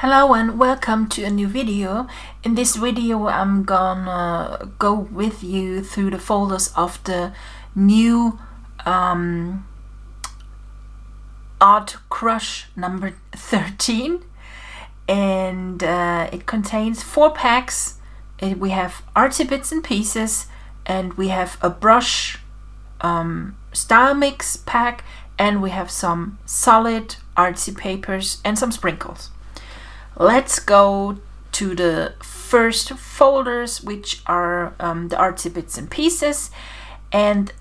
Hello and welcome to a new video. In this video I'm gonna go with you through the folders of the new artCrush number 13, and it contains 4 packs. We have artsy bits and pieces, and we have a brush style mix pack, and we have some solid artsy papers and some sprinkles. Let's go to the first folders, which are the artsy bits and pieces, and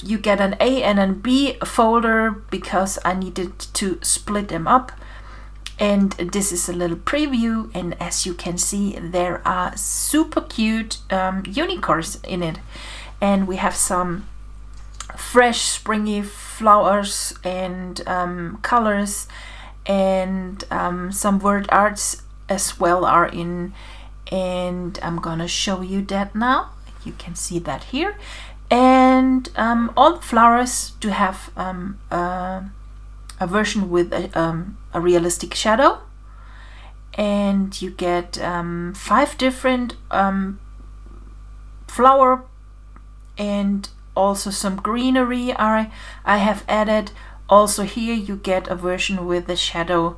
you get an A and an B folder because I needed to split them up. And this is a little preview, and as you can see, there are super cute unicorns in it, and we have some fresh springy flowers and colors, and some word arts as well are in, and I'm gonna show you that now. You can see that here, and all the flowers do have a version with a realistic shadow, and you get 5 different flower and also some greenery I have added. Also here you get a version with the shadow,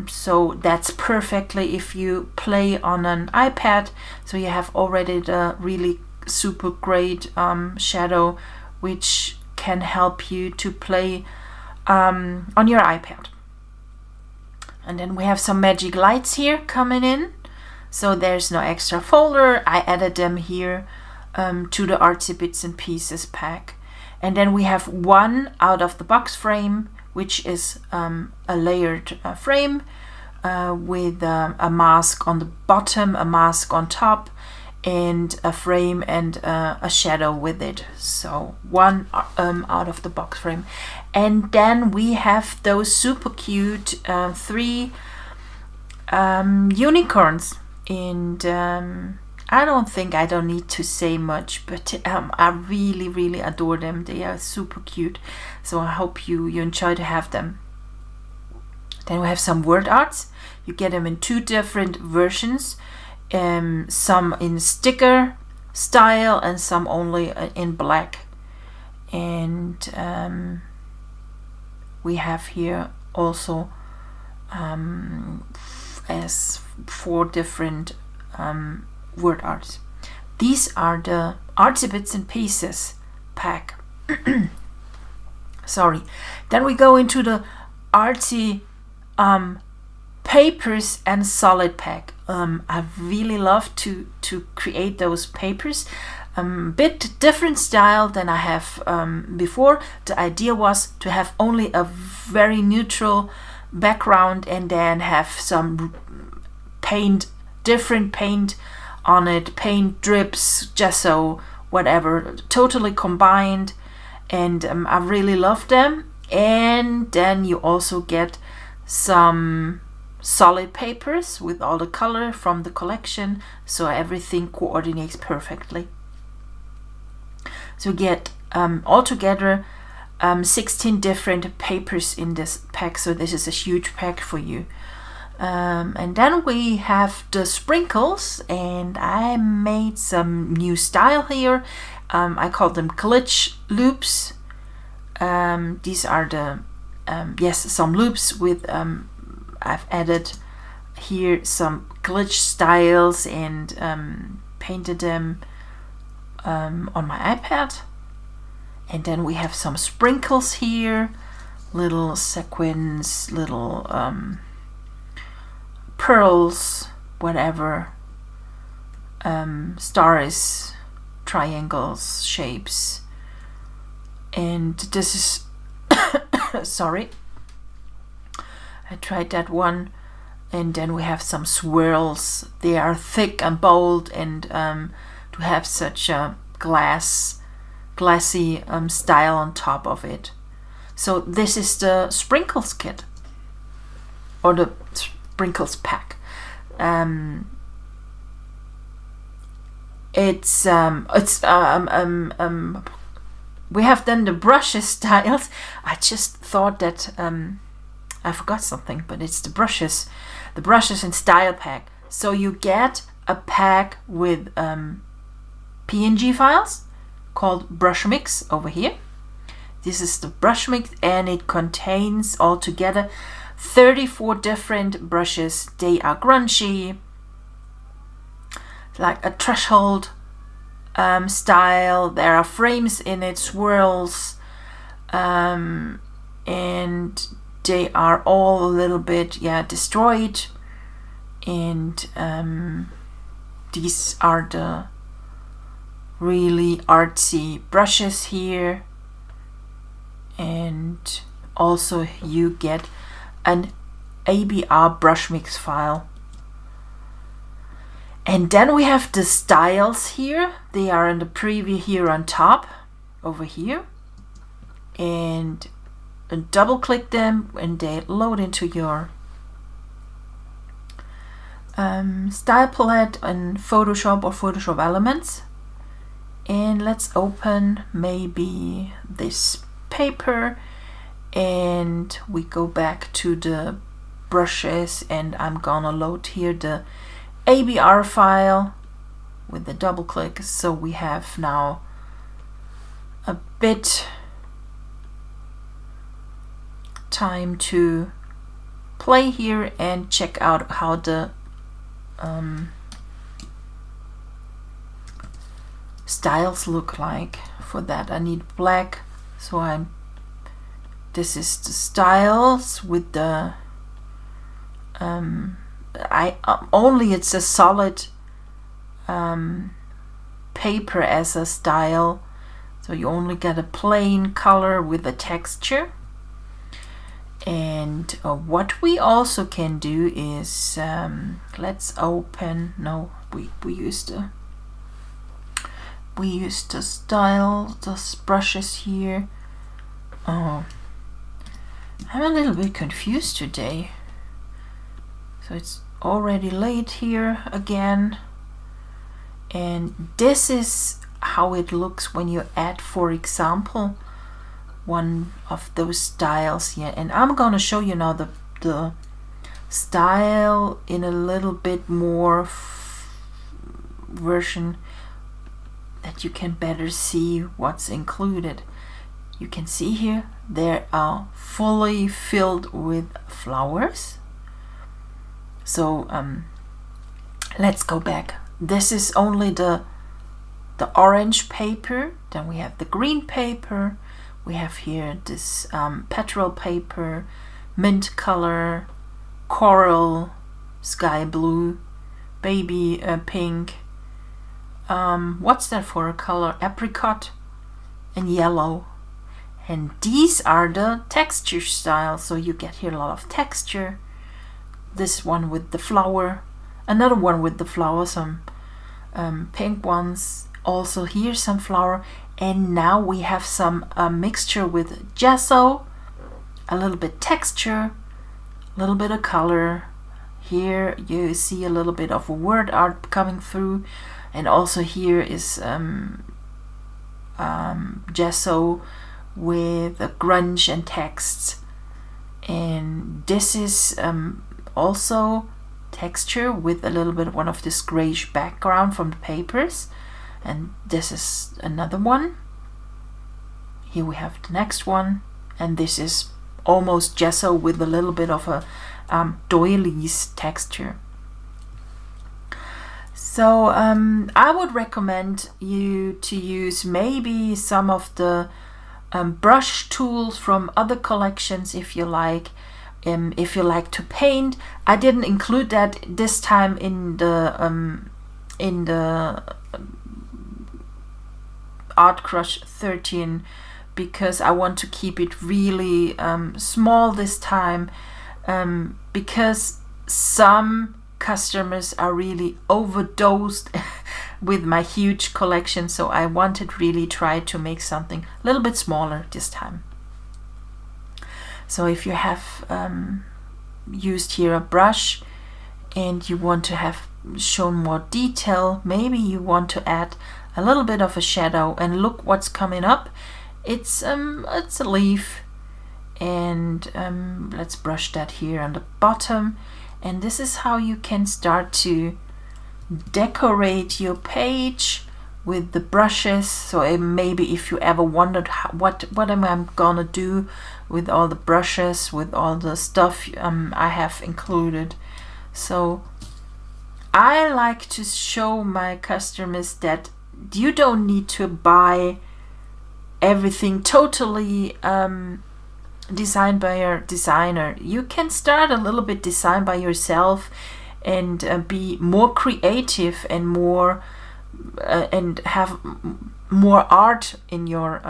so that's perfectly if you play on an iPad, so you have already the really super great shadow which can help you to play on your iPad. And then we have some magic lights here coming in, so there's no extra folder. I added them here to the artsy bits and pieces pack. And then we have one out of the box frame, which is a layered frame with a mask on the bottom, a mask on top, and a frame and a shadow with it. So one out of the box frame. And then we have those super cute 3 unicorns, and I don't need to say much, but I really adore them. They are super cute, so I hope you enjoy to have them. Then we have some word arts. You get them in 2 different versions, some in sticker style and some only in black. And we have here also as 4 different word arts. These are the artsy bits and pieces pack. Sorry. Then we go into the artsy papers and solid pack. I really love to create those papers. Bit different style than I have before. The idea was to have only a very neutral background and then have some different paint on it, paint drips, gesso, whatever, totally combined, and I really love them. And then you also get some solid papers with all the color from the collection, so everything coordinates perfectly. So you get altogether 16 different papers in this pack, so this is a huge pack for you. And then we have the sprinkles, and I made some new style here. I call them glitch loops. These are the some loops with I've added here some glitch styles and painted them on my iPad. And then we have some sprinkles here, little sequins, little pearls, whatever, stars, triangles, shapes. And this is sorry, I tried that one. And then we have some swirls. They are thick and bold, and to have such a glassy style on top of it. So this is the sprinkles kit, or the sprinkles pack. We have then the brushes styles. I just thought that I forgot something, but it's the brushes in style pack. So you get a pack with PNG files called brush mix over here. This is the brush mix, and it contains altogether 34 different brushes. They are grungy, like a threshold style. There are frames in it, swirls, and they are all a little bit destroyed. And these are the really artsy brushes here. And also you get an ABR brush mix file. And then we have the styles here. They are in the preview here on top, over here. And double click them and they load into your style palette in Photoshop or Photoshop Elements. And let's open maybe this paper, and we go back to the brushes, and I'm gonna load here the ABR file with the double click. So we have now a bit time to play here and check out how the styles look like. For that I need black, so this is the styles with the only it's a solid paper as a style, so you only get a plain color with a texture. And what we also can do is let's open, no, we use the style, the brushes here. Oh, I'm a little bit confused today. So it's already late here again. And this is how it looks when you add, for example, one of those styles here. And I'm going to show you now the style in a little bit more version, that you can better see what's included. You can see here they are fully filled with flowers. So let's go back. This is only the orange paper. Then we have the green paper. We have here this petrol paper, mint color, coral, sky blue, baby pink. What's that for a color? Apricot and yellow. And these are the texture styles. So you get here a lot of texture. This one with the flower, another one with the flower, some pink ones. Also here some flower. And now we have some mixture with gesso, a little bit texture, a little bit of color. Here you see a little bit of word art coming through. And also here is gesso with a grunge and texts. And this is also texture with a little bit of one of this grayish background from the papers. And this is another one. Here we have the next one. And this is almost gesso with a little bit of a doilies texture. So I would recommend you to use maybe some of the brush tools from other collections if you like. If you like to paint, I didn't include that this time in the artCrush 13 because I want to keep it really small this time, because some customers are really overdosed with my huge collection, so I wanted really try to make something a little bit smaller this time. So if you have used here a brush and you want to have shown more detail, maybe you want to add a little bit of a shadow, and look what's coming up. It's a leaf, and let's brush that here on the bottom. And this is how you can start to decorate your page with the brushes. So maybe if you ever wondered what am I gonna do with all the brushes, with all the stuff I have included. So I like to show my customers that you don't need to buy everything totally designed by your designer. You can start a little bit design by yourself and be more creative and more and have more art in your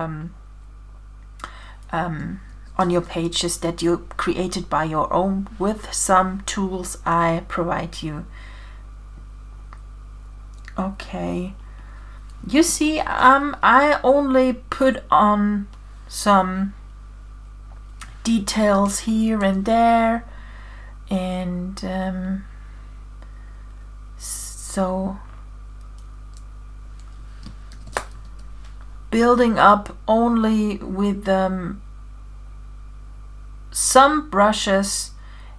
on your pages that you created by your own with some tools I provide you. Okay, you see, I only put on some details here and there, and so building up only with some brushes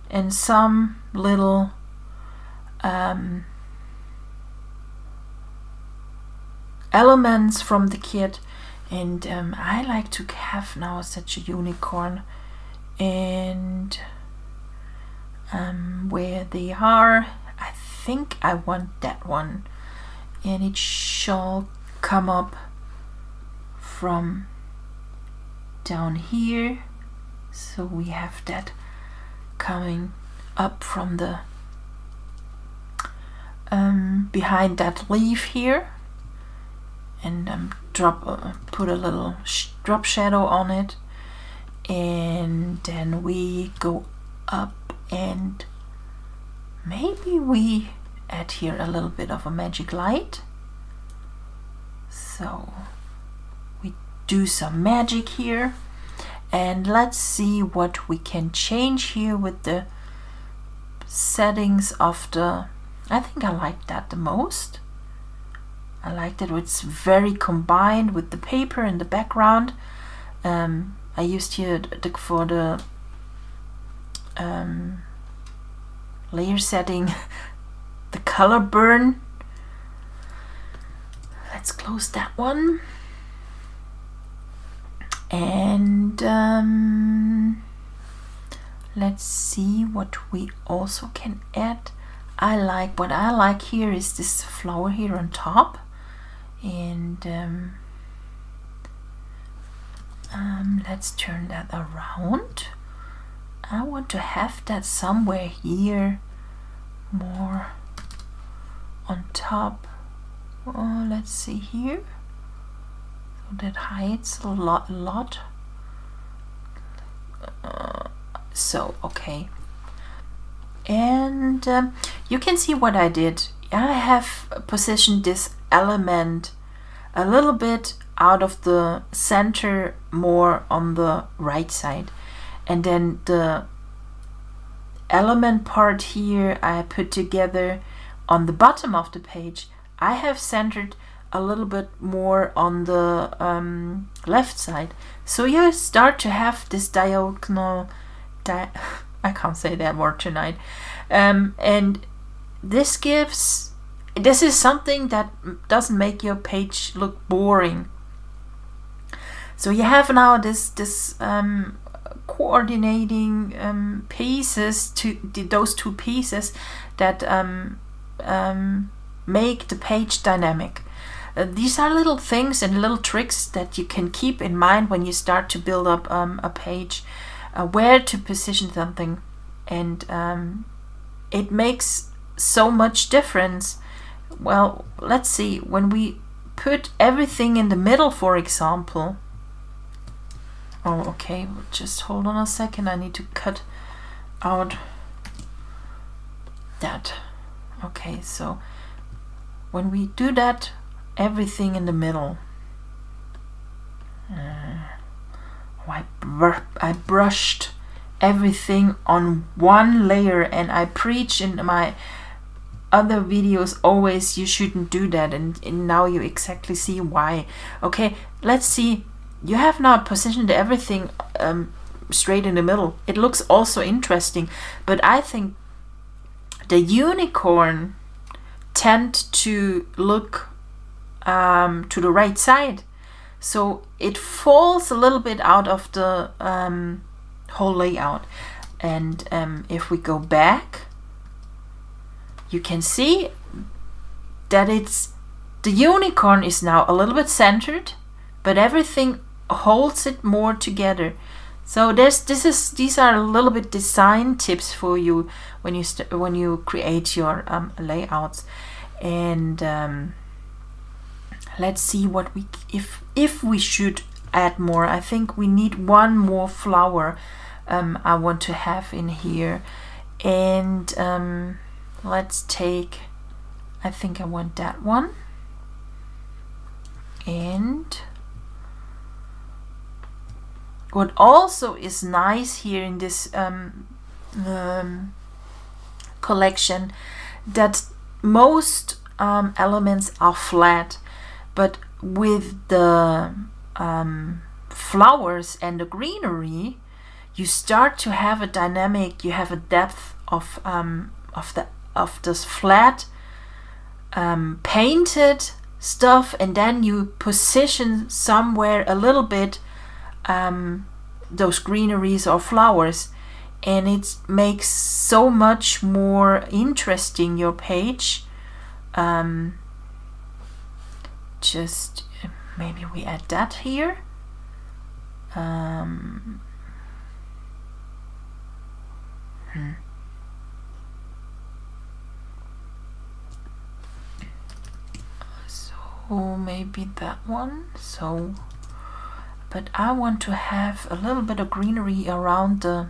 and some little elements from the kit. And I like to have now such a unicorn, and where they are, I think I want that one, and it shall come up from down here. So we have that coming up from the behind that leaf here, and put a little drop shadow on it, and then we go up and maybe we add here a little bit of a magic light. So we do some magic here, and let's see what we can change here with the settings of the, I think I like that the most. I like that it's very combined with the paper in the background. I used here for the layer setting the color burn. Let's close that one. And let's see what we also can add. What I like here is this flower here on top, and let's turn that around. I want to have that somewhere here, more on top. Oh, let's see here. So that hides a lot. So okay. And you can see what I did. I have positioned this element a little bit out of the center, more on the right side, and then the element part here I put together on the bottom of the page. I have centered a little bit more on the left side, so you start to have this diagonal I can't say that word tonight. And this is something that doesn't make your page look boring. So you have now this coordinating pieces, to those two pieces that make the page dynamic. These are little things and little tricks that you can keep in mind when you start to build up a page. Where to position something, and it makes so much difference. Well, let's see, when we put everything in the middle, for example. Oh, okay, just hold on a second, I need to cut out that. Okay, so when we do that, everything in the middle, I brushed everything on one layer, and I preach in my other videos always you shouldn't do that, and now you exactly see why. Okay, let's see. You have now positioned everything straight in the middle. It looks also interesting, but I think the unicorn tend to look to the right side, so it falls a little bit out of the whole layout. And if we go back, you can see that the unicorn is now a little bit centered, but everything holds it more together. So these are a little bit design tips for you when you create your layouts. And let's see what if we should add more. I think we need one more flower I want to have in here. And let's take, I think I want that one. And what also is nice here in this collection, that most elements are flat, but with the flowers and the greenery, you start to have a dynamic. You have a depth of this flat painted stuff, and then you position somewhere a little bit those greeneries or flowers, and it makes so much more interesting your page. Just maybe we add that here. So maybe that one. So, but I want to have a little bit of greenery around the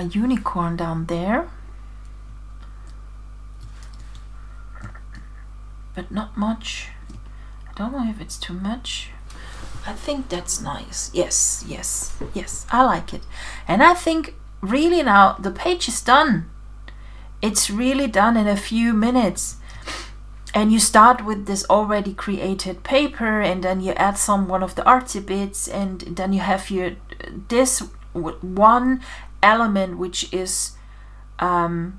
unicorn down there, but not much. I don't know if it's too much. I think that's nice. Yes, yes, yes, I like it. And I think really now the page is done. It's really done in a few minutes. And you start with this already created paper, and then you add one of the artsy bits, and then you have this one element, which is the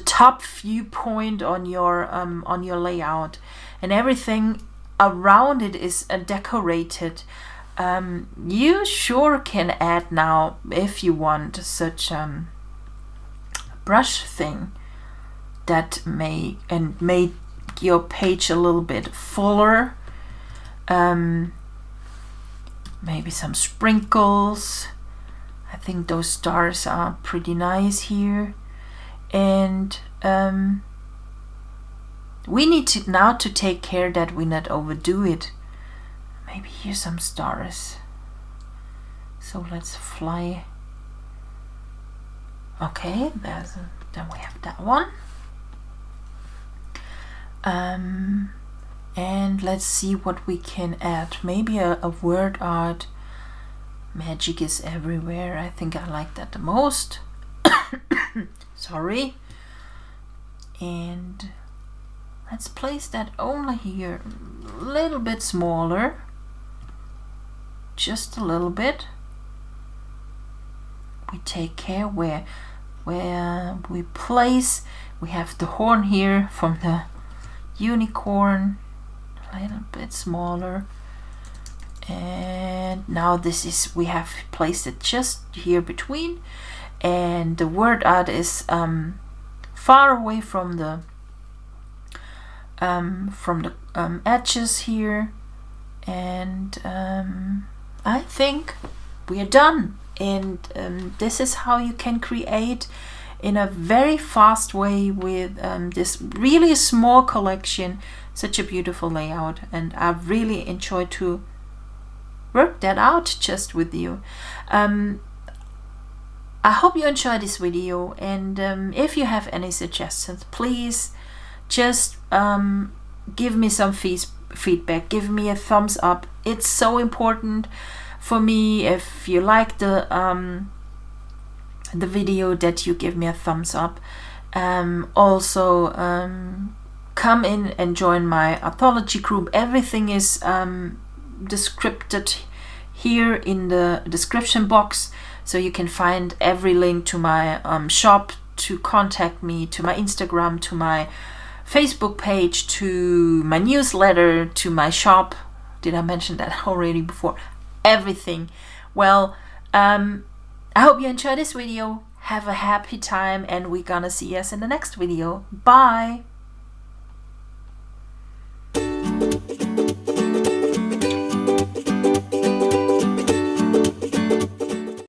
top viewpoint on your layout, and everything around it is decorated. You sure can add now, if you want, such brush thing that make your page a little bit fuller. Maybe some sprinkles. I think those stars are pretty nice here. And we need to now take care that we not overdo it. Maybe here's some stars. So let's fly. Okay, then we have that one. And let's see what we can add. Maybe a word art. Magic is everywhere. I think I like that the most. Sorry. And let's place that only here, a little bit smaller. Just a little bit. We take care where we place. We have the horn here from the unicorn, a little bit smaller. And now we have placed it just here between, and the word art is far away from the edges here. And I think we are done. And this is how you can create in a very fast way with this really small collection such a beautiful layout. And I've really enjoyed to work that out just with you. I hope you enjoyed this video, and if you have any suggestions, please just give me some feedback. Give me a thumbs up. It's so important for me if you like the video that you give me a thumbs up. Also come in and join my anthology group. Everything is descripted here in the description box, so you can find every link to my shop, to contact me, to my Instagram, to my Facebook page, to my newsletter, to my shop. Did I mention that already before? Everything. Well, I hope you enjoyed this video. Have a happy time, and we're gonna see us in the next video. Bye!